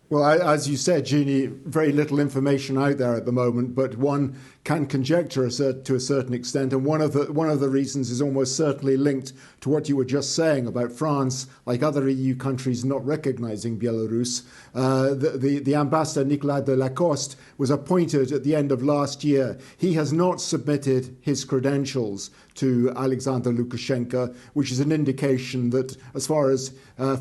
Well, as you said, Jeannie, very little information out there at the moment, but one can conjecture to a certain extent, and one of the reasons is almost certainly linked to what you were just saying about France, like other EU countries, not recognising Belarus. The ambassador Nicolas de Lacoste was appointed at the end of last year. He has not submitted his credentials to Alexander Lukashenko, which is an indication that, as far as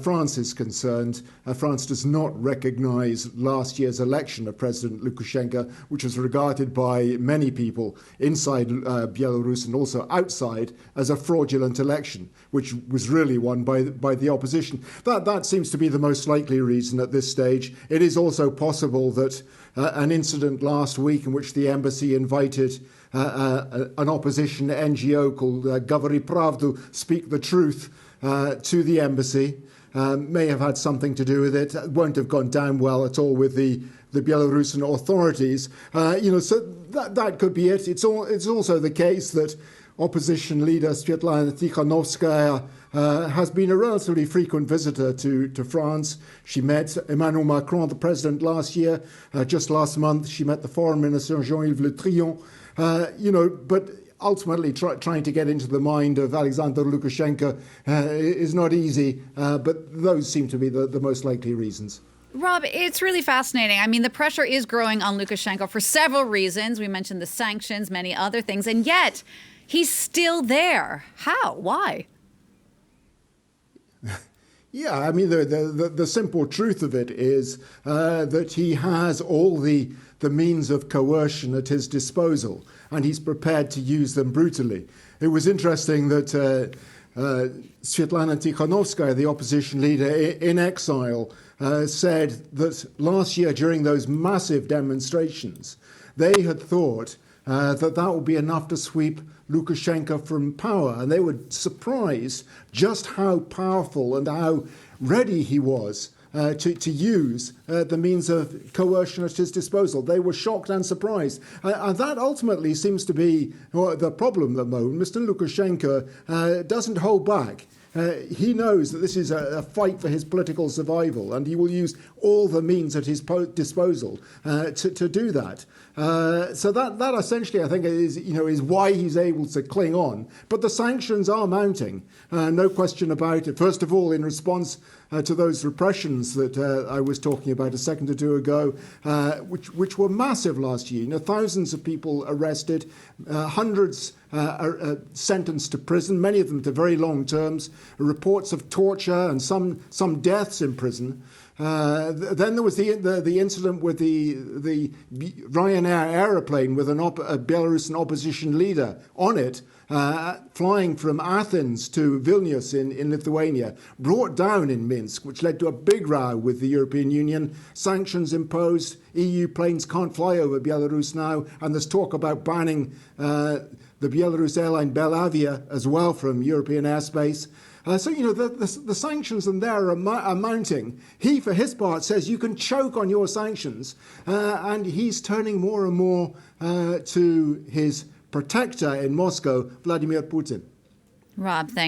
France is concerned, France does not recognise last year's election of President Lukashenko, which was regarded by many people inside Belarus and also outside as a fraudulent election, which was really won by the opposition. That seems to be the most likely reason at this stage. It is also possible that an incident last week in which the embassy invited an opposition NGO called Govori Pravdu, Speak the Truth, to the embassy may have had something to do with it. It won't have gone down well at all with the Belarusian authorities. So that could be it. It's also the case that opposition leader Svetlana Tikhanovskaya has been a relatively frequent visitor to France. She met Emmanuel Macron, the president, last year. Just last month, she met the foreign minister, Jean-Yves Le Drian. But ultimately trying to get into the mind of Alexander Lukashenko is not easy, but those seem to be the most likely reasons. Rob, it's really fascinating. I mean, the pressure is growing on Lukashenko for several reasons. We mentioned the sanctions, many other things, and yet he's still there. How? Why? Yeah, I mean, the simple truth of it is that he has all the means of coercion at his disposal, and he's prepared to use them brutally. It was interesting that Svetlana Tikhanovskaya, the opposition leader in exile, said that last year during those massive demonstrations, they had thought that would be enough to sweep Lukashenko from power. And they were surprised just how powerful and how ready he was to use the means of coercion at his disposal. They were shocked and surprised. And that ultimately seems to be the problem at the moment. Mr. Lukashenko doesn't hold back. He knows that this is a fight for his political survival, and he will use all the means at his disposal to do that. So that essentially, I think, is why he's able to cling on. But the sanctions are mounting, no question about it. First of all, in response to those repressions that I was talking about a second or two ago, which were massive last year. Thousands of people arrested, hundreds sentenced to prison, many of them to very long terms, reports of torture and some deaths in prison. Then there was the incident with the Ryanair aeroplane with a Belarusian opposition leader on it, flying from Athens to Vilnius in Lithuania, brought down in Minsk, which led to a big row with the European Union. Sanctions imposed. EU planes can't fly over Belarus now, and there's talk about banning the Belarus airline Belavia as well from European airspace. So the sanctions and there are mounting. He, for his part, says you can choke on your sanctions, and he's turning more and more to his protector in Moscow, Vladimir Putin. Rob, thanks.